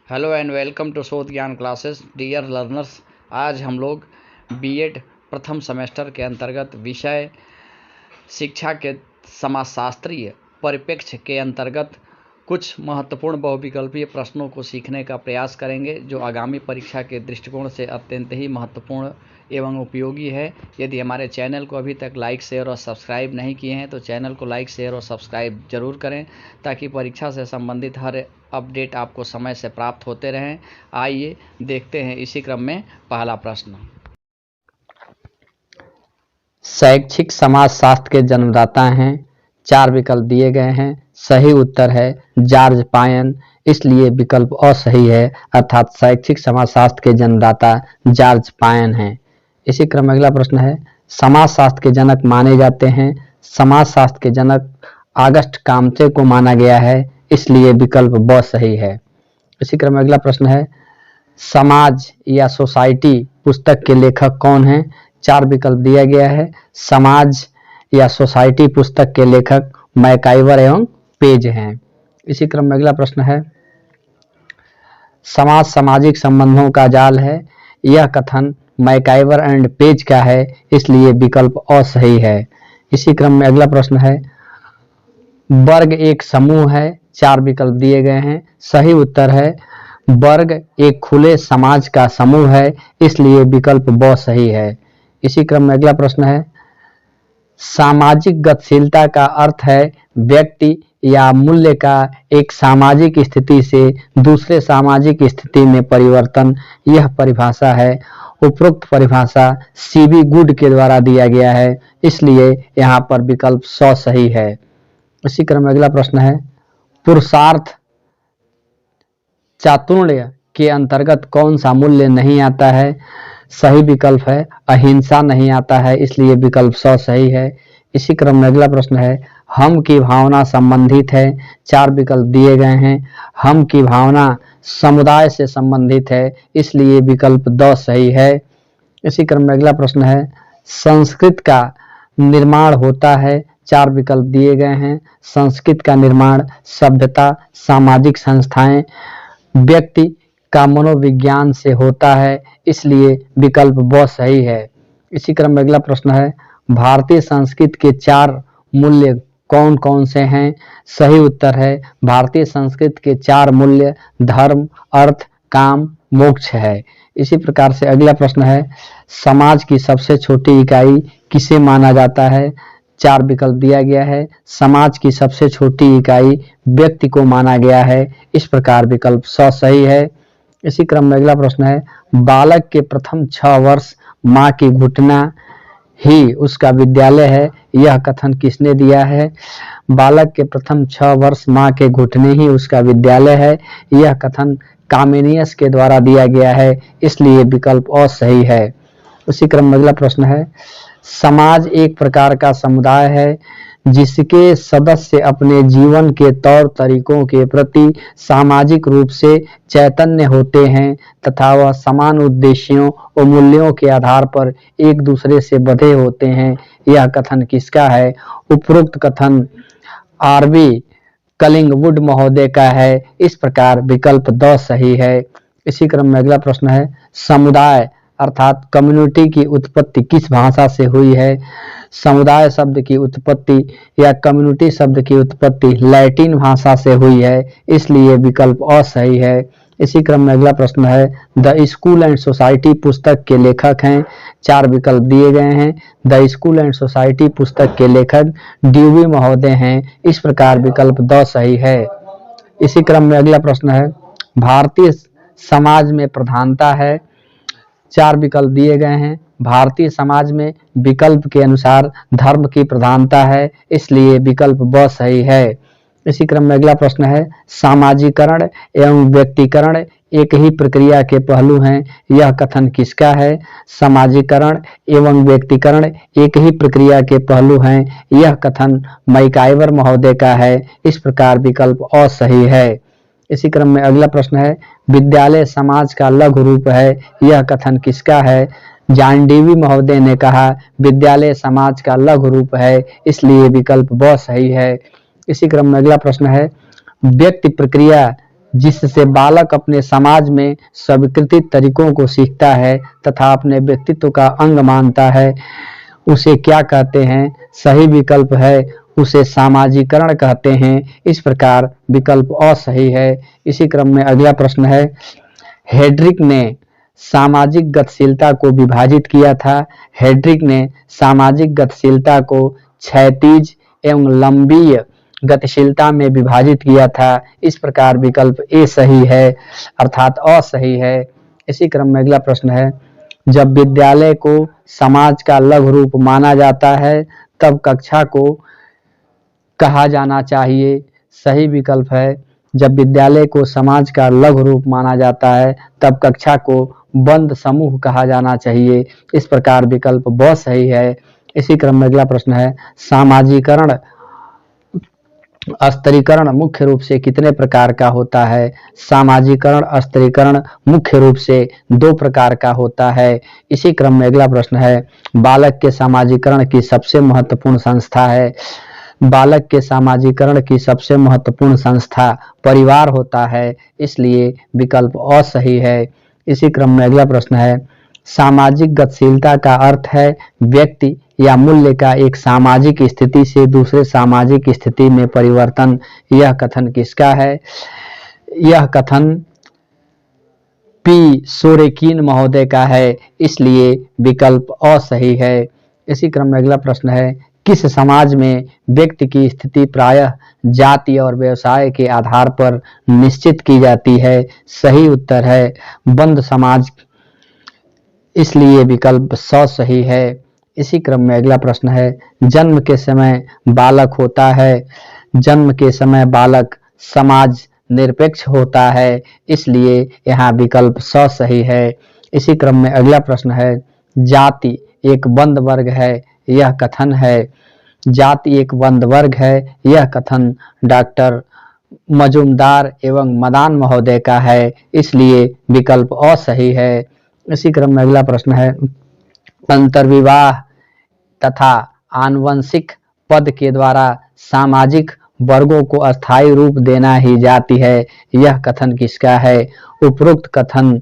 Hello and welcome to शोध ज्ञान classes dear learners. आज हम लोग बीएड प्रथम सेमेस्टर के अंतर्गत विषय शिक्षा के समाजशास्त्रीय परिप्रेक्ष्य के अंतर्गत कुछ महत्वपूर्ण बहुविकल्पीय प्रश्नों को सीखने का प्रयास करेंगे, जो आगामी परीक्षा के दृष्टिकोण से अत्यंत ही महत्वपूर्ण एवं उपयोगी है। यदि हमारे चैनल को अभी तक लाइक, शेयर और सब्सक्राइब नहीं किए हैं तो चैनल को लाइक, शेयर और सब्सक्राइब जरूर करें, ताकि परीक्षा से संबंधित हर अपडेट आपको समय से प्राप्त होते रहें। आइए देखते हैं इसी क्रम में पहला प्रश्न। शैक्षिक समाजशास्त्र के जन्मदाता हैं। 4 विकल्प दिए गए हैं। सही उत्तर है जॉर्ज पायन, इसलिए विकल्प असही है, अर्थात शैक्षिक समाजशास्त्र के जन्मदाता जॉर्ज पायन हैं। इसी क्रम में अगला प्रश्न है, समाजशास्त्र के जनक माने जाते हैं। समाजशास्त्र के जनक ऑगस्ट काम्ते को माना गया है, इसलिए विकल्प ब सही है। इसी क्रम में अगला प्रश्न है, समाज या सोसाइटी पुस्तक के लेखक कौन हैं। 4 विकल्प दिया गया है। समाज या सोसाइटी पुस्तक के लेखक मैकाइवर एवं पेज हैं। इसी क्रम में अगला प्रश्न है, समाज सामाजिक संबंधों का जाल है। यह कथन मैकाइवर एंड पेज का है, इसलिए विकल्प असही है। इसी क्रम में अगला प्रश्न है, वर्ग एक समूह है। 4 विकल्प दिए गए हैं। सही उत्तर है वर्ग एक खुले समाज का समूह है, इसलिए विकल्प ब सही है। इसी क्रम में अगला प्रश्न है, सामाजिक गतिशीलता का अर्थ है व्यक्ति या मूल्य का एक सामाजिक स्थिति से दूसरे सामाजिक स्थिति में परिवर्तन। यह परिभाषा है, उपरोक्त परिभाषा सीबी गुड के द्वारा दिया गया है, इसलिए यहाँ पर विकल्प स सही है। इसी क्रम में अगला प्रश्न है, पुरुषार्थ चातुर्य के अंतर्गत कौन सा मूल्य नहीं आता है। सही विकल्प है अहिंसा नहीं आता है, इसलिए विकल्प स सही है। इसी क्रम में अगला प्रश्न है, हम की भावना संबंधित है। 4 विकल्प दिए गए हैं। हम की भावना समुदाय से संबंधित है, इसलिए विकल्प द सही है। इसी क्रम में अगला प्रश्न है, संस्कृत का निर्माण होता है। 4 विकल्प दिए गए हैं। संस्कृत का निर्माण सभ्यता, सामाजिक संस्थाएं, व्यक्ति का मनोविज्ञान से होता है, इसलिए विकल्प ब सही है। इसी क्रम में अगला प्रश्न है, भारतीय संस्कृत के 4 मूल्य कौन कौन से हैं। सही उत्तर है भारतीय संस्कृत के 4 मूल्य धर्म, अर्थ, काम, मोक्ष है। इसी प्रकार से अगला प्रश्न है, समाज की सबसे छोटी इकाई किसे माना जाता है। 4 विकल्प दिया गया है। समाज की सबसे छोटी इकाई व्यक्ति को माना गया है, इस प्रकार विकल्प स सही है। इसी क्रम में अगला प्रश्न है, बालक के प्रथम 6 वर्ष माँ की घुटना ही उसका विद्यालय है। यह कथन किसने दिया है। बालक के प्रथम 6 वर्ष माँ के घुटने ही उसका विद्यालय है। यह कथन कामेनियस के द्वारा दिया गया है, इसलिए विकल्प असही है। उसी क्रम में अगला प्रश्न है, समाज एक प्रकार का समुदाय है जिसके सदस्य अपने जीवन के तौर तरीकों के प्रति सामाजिक रूप से चैतन्य होते हैं तथा वह समान उद्देश्यों और मूल्यों के आधार पर एक दूसरे से बंधे होते हैं। यह कथन किसका है। उपरोक्त कथन आरबी कलिंगवुड महोदय का है, इस प्रकार विकल्प द सही है। इसी क्रम में अगला प्रश्न है, समुदाय अर्थात कम्युनिटी की उत्पत्ति किस भाषा से हुई है। समुदाय शब्द की उत्पत्ति या कम्युनिटी शब्द की उत्पत्ति लैटिन भाषा से हुई है, इसलिए विकल्प असही है। इसी क्रम में अगला प्रश्न है, द स्कूल एंड सोसाइटी पुस्तक के लेखक हैं। 4 विकल्प दिए गए हैं। द स्कूल एंड सोसाइटी पुस्तक के लेखक ड्यूवी महोदय हैं, इस प्रकार विकल्प द सही है। इसी क्रम में अगला प्रश्न है, भारतीय समाज में प्रधानता है। 4 विकल्प दिए गए हैं। भारतीय समाज में विकल्प के अनुसार धर्म की प्रधानता है, इसलिए विकल्प ब सही है। इसी क्रम में अगला प्रश्न है, सामाजिकरण एवं व्यक्तिकरण एक ही प्रक्रिया के पहलू हैं। यह कथन किसका है। सामाजिकरण एवं व्यक्तिकरण एक ही प्रक्रिया के पहलू हैं। यह कथन मैकाइवर महोदय का है, इस प्रकार विकल्प असही है। इसी क्रम में अगला प्रश्न है, विद्यालय समाज का लघु रूप है। यह कथन किसका है। जॉन डीवी महोदय ने कहा विद्यालय समाज का लघु रूप है, इसलिए विकल्प ब सही है। इसी क्रम में अगला प्रश्न है, व्यक्ति प्रक्रिया जिससे बालक अपने समाज में स्वीकृत तरीकों को सीखता है तथा अपने व्यक्तित्व का अंग मानता है, उसे क्या कहते हैं? सही विकल्प है उसे सामाजिकरण कहते हैं। इस प्रकार विकल्प असही है। इसी क्रम में अगला प्रश्न है, हेड्रिक ने सामाजिक गतिशीलता को विभाजित किया था। हेड्रिक ने सामाजिक गतिशीलता को क्षैतिज एवं लंबीय गतिशीलता में विभाजित किया था। इस प्रकार विकल्प ए सही है, अर्थात असही है। इसी क्रम में अगला प्रश्न है, जब विद्यालय को समाज का लघु रूप माना जाता है तब कक्षा को कहा जाना चाहिए। सही विकल्प है, जब विद्यालय को समाज का लघु रूप माना जाता है तब कक्षा को बंद समूह कहा जाना चाहिए। इस प्रकार विकल्प ब सही है। इसी क्रम में अगला प्रश्न है, सामाजिकरण स्तरीकरण मुख्य रूप से कितने प्रकार का होता है? सामाजिकरण स्तरीकरण मुख्य रूप से 2 प्रकार का होता है। इसी क्रम में अगला प्रश्न है, बालक के सामाजिकरण की सबसे महत्वपूर्ण संस्था है। बालक के सामाजिकरण की सबसे महत्वपूर्ण संस्था परिवार होता है, इसलिए विकल्प असही है। इसी क्रम में अगला प्रश्न है, सामाजिक गतिशीलता का अर्थ है व्यक्ति या मूल्य का एक सामाजिक स्थिति से दूसरे सामाजिक स्थिति में परिवर्तन। यह कथन किसका है? यह कथन पी सोरेकिन महोदय का है, इसलिए विकल्प असही है। इसी क्रम में अगला प्रश्न है, किस समाज में व्यक्ति की स्थिति प्रायः जाति और व्यवसाय के आधार पर निश्चित की जाती है? सही उत्तर है बंद समाज, इसलिए विकल्प स सही है। इसी क्रम में अगला प्रश्न है, जन्म के समय बालक होता है। जन्म के समय बालक समाज निरपेक्ष होता है, इसलिए यहाँ विकल्प स सही है। इसी क्रम में अगला प्रश्न है, जाति एक बंद वर्ग है, यह कथन है। जाति एक बंद वर्ग है, यह कथन डॉक्टर मजुमदार एवं मदान महोदय का है, इसलिए विकल्प असही है। इसी क्रम में अगला प्रश्न है, अंतर्विवाह तथा आनुवंशिक पद के द्वारा सामाजिक वर्गों को अस्थायी रूप देना ही जाति है, यह कथन किसका है? उपरोक्त कथन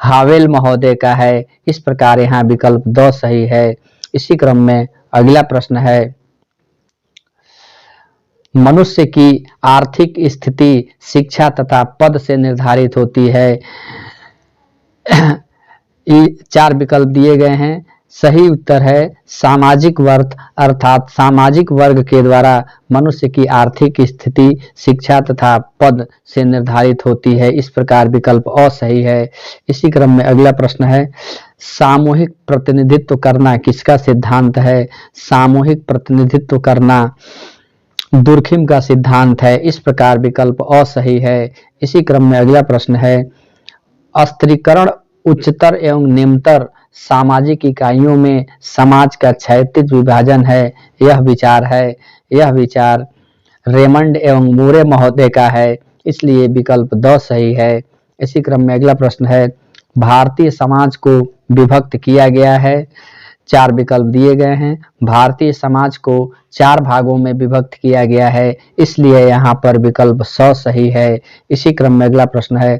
हावेल महोदय का है। इस प्रकार यहाँ विकल्प द सही है। इसी क्रम में अगला प्रश्न है, मनुष्य की आर्थिक स्थिति शिक्षा तथा पद से निर्धारित होती है। 4 विकल्प दिए गए हैं। सही उत्तर है सामाजिक वर्ग, अर्थात सामाजिक वर्ग के द्वारा मनुष्य की आर्थिक स्थिति शिक्षा तथा पद से निर्धारित होती है। इस प्रकार विकल्प असही है। इसी क्रम में अगला प्रश्न है, सामूहिक प्रतिनिधित्व करना किसका सिद्धांत है? सामूहिक प्रतिनिधित्व करना दुर्खिम का सिद्धांत है। इस प्रकार विकल्प असही है। इसी क्रम में अगला प्रश्न है, स्तरीकरण उच्चतर एवं निम्नतर सामाजिक इकाइयों में समाज का क्षैतिज विभाजन है, यह विचार है। यह विचार रेमंड एवं मोरे महोदय का है, इसलिए विकल्प द सही है। इसी क्रम में अगला प्रश्न है, भारतीय समाज को विभक्त किया गया है। 4 विकल्प दिए गए हैं। भारतीय समाज को 4 भागों में विभक्त किया गया है, इसलिए यहाँ पर विकल्प स सही है। इसी क्रम में अगला प्रश्न है,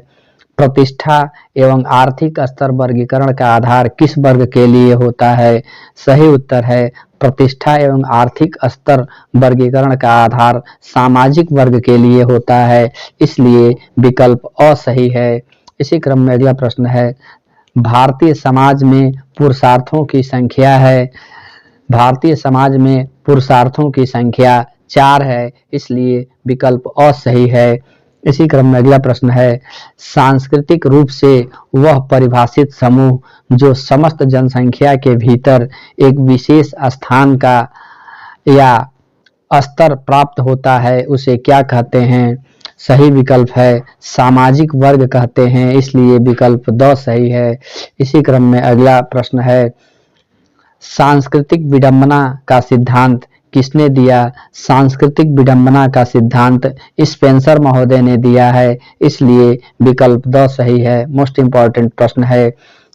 प्रतिष्ठा एवं आर्थिक स्तर वर्गीकरण का आधार किस वर्ग के लिए होता है? सही उत्तर है प्रतिष्ठा एवं आर्थिक स्तर वर्गीकरण का आधार सामाजिक वर्ग के लिए होता है, इसलिए विकल्प असही है। इसी क्रम में अगला प्रश्न है, भारतीय समाज में पुरुषार्थों की संख्या है। भारतीय समाज में पुरुषार्थों की संख्या 4 है, इसलिए विकल्प असही है। इसी क्रम में अगला प्रश्न है, सांस्कृतिक रूप से वह परिभाषित समूह जो समस्त जनसंख्या के भीतर एक विशेष स्थान का या स्तर प्राप्त होता है, उसे क्या कहते हैं? सही विकल्प है सामाजिक वर्ग कहते हैं, इसलिए विकल्प द सही है। इसी क्रम में अगला प्रश्न है, सांस्कृतिक विडंबना का सिद्धांत किसने दिया? सांस्कृतिक विडंबना का सिद्धांत स्पेंसर महोदय ने दिया है, इसलिए विकल्प द सही है। मोस्ट इंपॉर्टेंट प्रश्न है।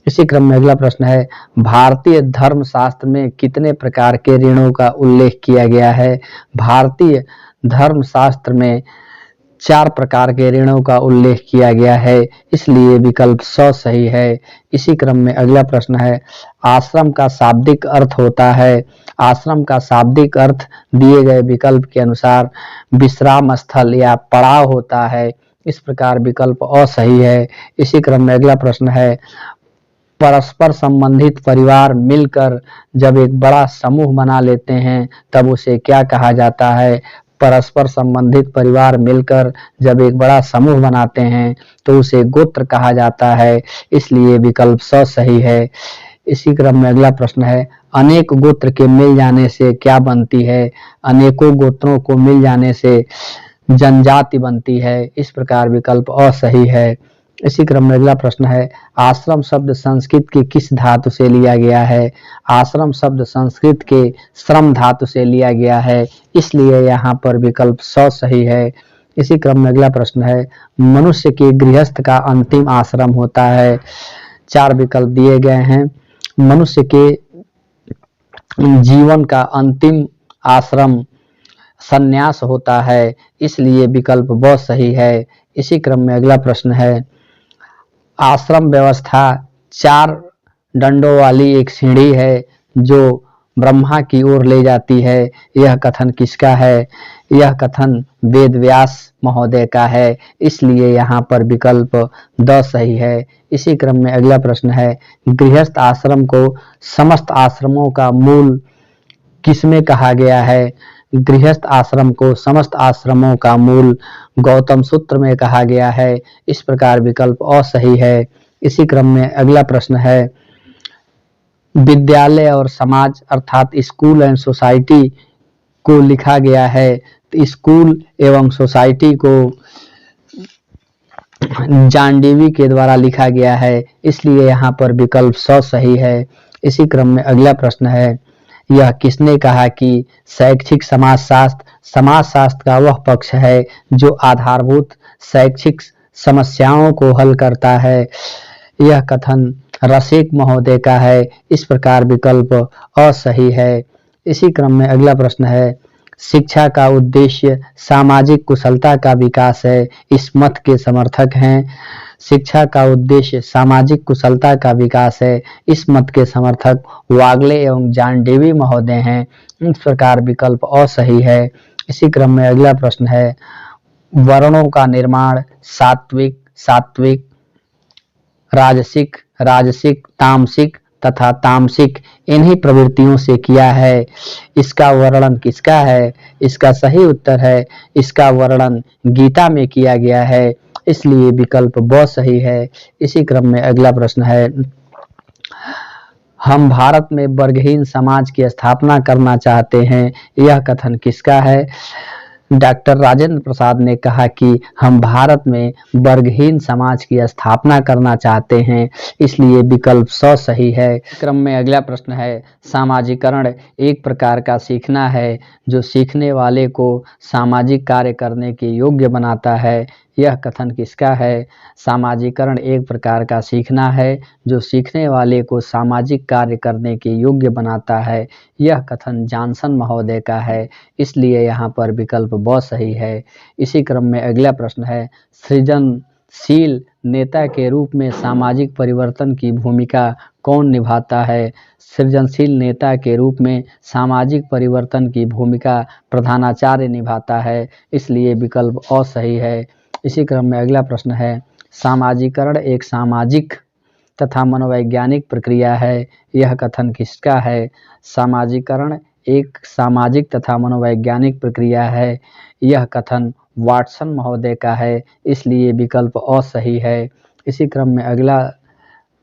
इसी क्रम में अगला प्रश्न है, भारतीय धर्मशास्त्र में कितने प्रकार के ऋणों का उल्लेख किया गया है? भारतीय धर्मशास्त्र में 4 प्रकार के ऋणों का उल्लेख किया गया है, इसलिए विकल्प 100 सही है। इसी क्रम में अगला प्रश्न है, आश्रम का शाब्दिक अर्थ होता है। आश्रम का शाब्दिक अर्थ दिए गए विकल्प के अनुसार विश्राम स्थल या पड़ाव होता है। इस प्रकार विकल्प अ सही है। इसी क्रम में अगला प्रश्न है, परस्पर संबंधित परिवार मिलकर जब एक बड़ा समूह बना लेते हैं तब उसे क्या कहा जाता है? परस्पर संबंधित परिवार मिलकर जब एक बड़ा समूह बनाते हैं तो उसे गोत्र कहा जाता है, इसलिए विकल्प 100 सही है। इसी क्रम में अगला प्रश्न है, अनेक गोत्र के मिल जाने से क्या बनती है? अनेकों गोत्रों को मिल जाने से जनजाति बनती है। इस प्रकार विकल्प अ सही है। इसी क्रम में अगला प्रश्न है, आश्रम शब्द संस्कृत के किस धातु से लिया गया है? आश्रम शब्द संस्कृत के श्रम धातु से लिया गया है, इसलिए यहाँ पर विकल्प 100 सही है। इसी क्रम में अगला प्रश्न है, मनुष्य के गृहस्थ का अंतिम आश्रम होता है। 4 विकल्प दिए गए हैं। मनुष्य के जीवन का अंतिम आश्रम संन्यास होता है, इसलिए विकल्प ब सही है। इसी क्रम में अगला प्रश्न है, आश्रम व्यवस्था 4 डंडों वाली एक सीढ़ी है जो ब्रह्मा की ओर ले जाती है, यह कथन किसका है? यह कथन वेद व्यास महोदय का है, इसलिए यहाँ पर विकल्प द सही है। इसी क्रम में अगला प्रश्न है, गृहस्थ आश्रम को समस्त आश्रमों का मूल किसमें कहा गया है? गृहस्थ आश्रम को समस्त आश्रमों का मूल गौतम सूत्र में कहा गया है, इस प्रकार विकल्प अ सही है। इसी क्रम में अगला प्रश्न है, विद्यालय और समाज अर्थात स्कूल एंड सोसाइटी को लिखा गया है, तो स्कूल एवं सोसाइटी को जांडीवी के द्वारा लिखा गया है, इसलिए यहाँ पर विकल्प 100 सही है। इसी क्रम में अगला प्रश्न है, यह किसने कहा कि शैक्षिक समाज शास्त्र का वह पक्ष है जो आधारभूत शैक्षिक समस्याओं को हल करता है? यह कथन रसिक महोदय का है, इस प्रकार विकल्प अ सही है। इसी क्रम में अगला प्रश्न है, शिक्षा का उद्देश्य सामाजिक कुशलता का विकास है, इस मत के समर्थक हैं। शिक्षा का उद्देश्य सामाजिक कुशलता का विकास है, इस मत के समर्थक वागले एवं जांडेवी महोदय हैं, इस प्रकार विकल्प अ सही है। इसी क्रम में अगला प्रश्न है, वर्णों का निर्माण सात्विक, सात्विक, राजसिक, राजसिक, तामसिक तथा तामसिक इन्हीं प्रवृत्तियों से किया है, इसका वर्णन किसका है? इसका सही उत्तर है, इसका वर्णन गीता में किया गया है, इसलिए विकल्प ब सही है। इसी क्रम में अगला प्रश्न है, हम भारत में वर्गहीन समाज की स्थापना करना चाहते हैं, यह कथन किसका है? डॉक्टर राजेंद्र प्रसाद ने कहा कि हम भारत में वर्गहीन समाज की स्थापना करना चाहते हैं, इसलिए विकल्प 100 सही है। क्रम में अगला प्रश्न है, सामाजिकरण एक प्रकार का सीखना है जो सीखने वाले को सामाजिक कार्य करने के योग्य बनाता है, यह कथन किसका है? सामाजिकरण एक प्रकार का सीखना है जो सीखने वाले को सामाजिक कार्य करने के योग्य बनाता है, यह कथन जॉनसन महोदय का है, इसलिए यहाँ पर विकल्प ब सही है। इसी क्रम में अगला प्रश्न है, सृजनशील नेता के रूप में सामाजिक परिवर्तन की भूमिका कौन निभाता है? सृजनशील नेता के रूप में सामाजिक परिवर्तन की भूमिका प्रधानाचार्य निभाता है, इसलिए विकल्प अ सही है। इसी क्रम में अगला प्रश्न है, सामाजिकरण एक सामाजिक तथा मनोवैज्ञानिक प्रक्रिया है, यह कथन किसका है? सामाजिकरण एक सामाजिक तथा मनोवैज्ञानिक प्रक्रिया है, यह कथन वाटसन महोदय का है, इसलिए विकल्प अ सही है। इसी क्रम में अगला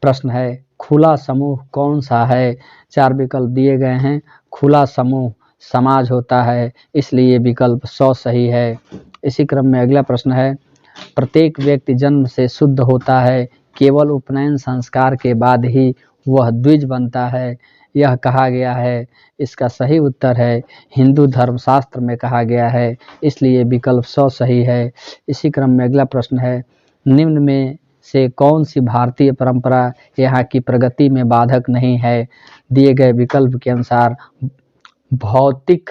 प्रश्न है, खुला समूह कौन सा है? 4 विकल्प दिए गए हैं, खुला समूह समाज होता है, इसलिए विकल्प 100 सही है। इसी क्रम में अगला प्रश्न है, प्रत्येक व्यक्ति जन्म से शुद्ध होता है, केवल उपनयन संस्कार के बाद ही वह द्विज बनता है, यह कहा गया है, इसका सही उत्तर है हिंदू धर्मशास्त्र में कहा गया है, इसलिए विकल्प 100 सही है। इसी क्रम में अगला प्रश्न है, निम्न में से कौन सी भारतीय परंपरा यहाँ की प्रगति में बाधक नहीं है? दिए गए विकल्प के अनुसार भौतिक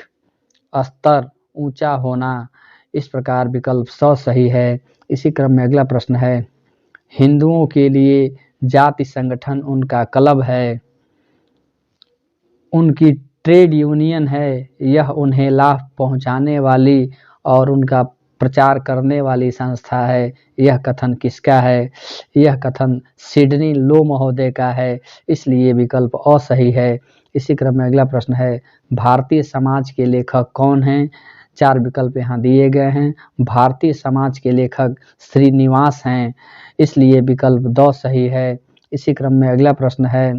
स्तर ऊंचा होना, इस प्रकार विकल्प 100 सही है। इसी क्रम में अगला प्रश्न है, हिंदुओं के लिए जाति संगठन उनका क्लब है, उनकी ट्रेड यूनियन है, यह उन्हें लाभ पहुंचाने वाली और उनका प्रचार करने वाली संस्था है। यह कथन किसका है? यह कथन सिडनी लो महोदय का है, इसलिए विकल्प अ सही है। इसी क्रम में अगला प्रश्न है, भारतीय समाज के लेखक कौन हैं? 4 विकल्प यहाँ दिए गए हैं। भारतीय समाज के लेखक श्रीनिवास हैं, इसलिए विकल्प 2 सही है। इसी क्रम में अगला प्रश्न है,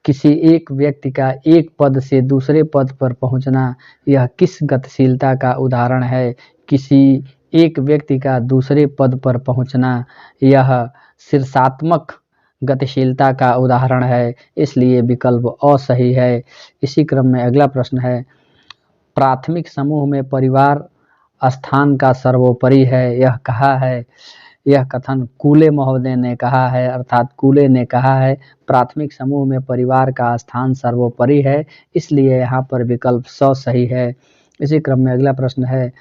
किसी एक व्यक्ति का एक पद से दूसरे पद पर पहुंचना, यह किस गतिशीलता का उदाहरण है? किसी एक व्यक्ति का दूसरे पद पर पहुंचना, यह शीर्षात्मक गतिशीलता का उदाहरण है, इसलिए विकल्प अ सही है। इसी क्रम में अगला प्रश्न है, प्राथमिक समूह में परिवार स्थान का सर्वोपरि है, यह कहा है? यह कथन कूले महोदय ने कहा है, अर्थात कूले ने कहा है प्राथमिक समूह में परिवार का स्थान सर्वोपरि है, इसलिए यहाँ पर विकल्प 100 सही है। इसी क्रम में अगला प्रश्न है,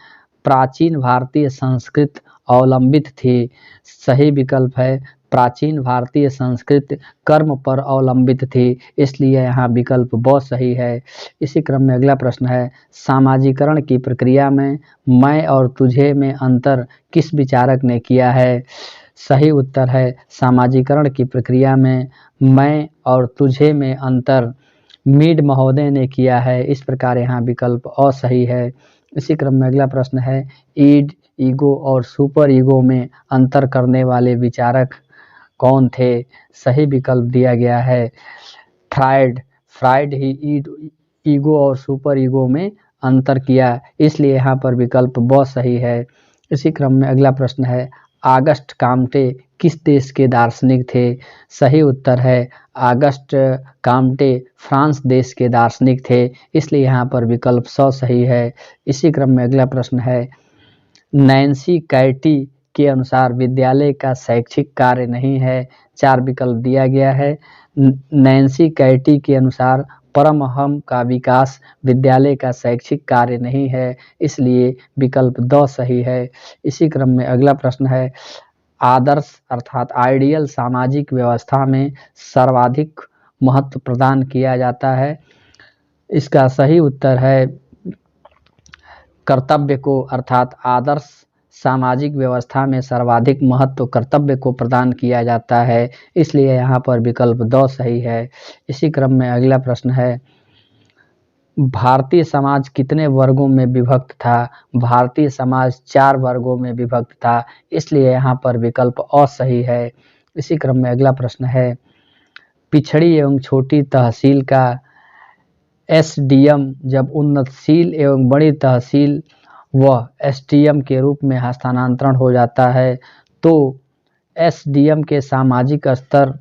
प्राचीन भारतीय संस्कृत अवलंबित थी, सही विकल्प है प्राचीन भारतीय संस्कृत कर्म पर अवलंबित थी, इसलिए यहाँ विकल्प ब सही है। इसी क्रम में अगला प्रश्न है, सामाजिकरण की प्रक्रिया में मैं और तुझे में अंतर किस विचारक ने किया है? सही उत्तर है सामाजिकरण की प्रक्रिया में मैं और तुझे में अंतर मीड महोदय ने किया है, इस प्रकार यहाँ विकल्प अ सही है। इसी क्रम में अगला प्रश्न है, ईड, ईगो और सुपर ईगो में अंतर करने वाले विचारक कौन थे? सही विकल्प दिया गया है फ्रायड। फ्रायड ही ईगो और सुपर ईगो में अंतर किया, इसलिए यहाँ पर विकल्प ब सही है। इसी क्रम में अगला प्रश्न है, आगस्ट काम्टे किस देश के दार्शनिक थे? सही उत्तर है आगस्ट काम्टे फ्रांस देश के दार्शनिक थे, इसलिए यहाँ पर विकल्प 100 सही है। इसी क्रम में अगला प्रश्न है, नैन्सी कैटी के अनुसार विद्यालय का शैक्षिक कार्य नहीं है, 4 विकल्प दिया गया है। नैन्सी कैटी के अनुसार परमहम का विकास विद्यालय का शैक्षिक कार्य नहीं है, इसलिए विकल्प 2 सही है। इसी क्रम में अगला प्रश्न है, आदर्श अर्थात आइडियल सामाजिक व्यवस्था में सर्वाधिक महत्व प्रदान किया जाता है, इसका सही उत्तर है कर्तव्य को, अर्थात आदर्श सामाजिक व्यवस्था में सर्वाधिक महत्व कर्तव्य को प्रदान किया जाता है, इसलिए यहाँ पर विकल्प 2 सही है। इसी क्रम में अगला प्रश्न है, भारतीय समाज कितने वर्गों में विभक्त था? भारतीय समाज 4 वर्गों में विभक्त था, इसलिए यहाँ पर विकल्प अ सही है। इसी क्रम में अगला प्रश्न है, पिछड़ी एवं छोटी तहसील का एसडीएम जब उन्नतशील एवं बड़ी तहसील व एसडीएम के रूप में हस्तांतरण हो जाता है, तो एसडीएम के सामाजिक स्तर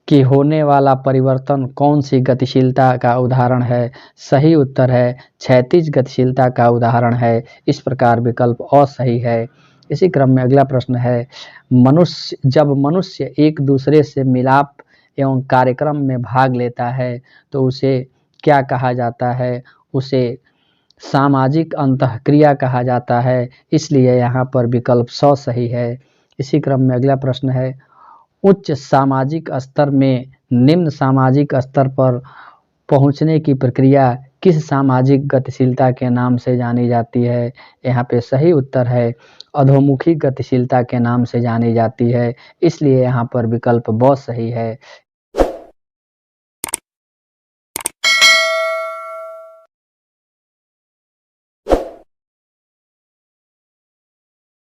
कि होने वाला परिवर्तन कौन सी गतिशीलता का उदाहरण है? सही उत्तर है क्षैतिज गतिशीलता का उदाहरण है, इस प्रकार विकल्प अ सही है। इसी क्रम में अगला प्रश्न है, जब मनुष्य एक दूसरे से मिलाप एवं कार्यक्रम में भाग लेता है तो उसे क्या कहा जाता है? उसे सामाजिक अंतःक्रिया कहा जाता है, इसलिए यहाँ पर विकल्प 100 सही है। इसी क्रम में अगला प्रश्न है, उच्च सामाजिक स्तर में निम्न सामाजिक स्तर पर पहुंचने की प्रक्रिया किस सामाजिक गतिशीलता के नाम से जानी जाती है? यहाँ पे सही उत्तर है अधोमुखी गतिशीलता के नाम से जानी जाती है, इसलिए यहाँ पर विकल्प ब सही है।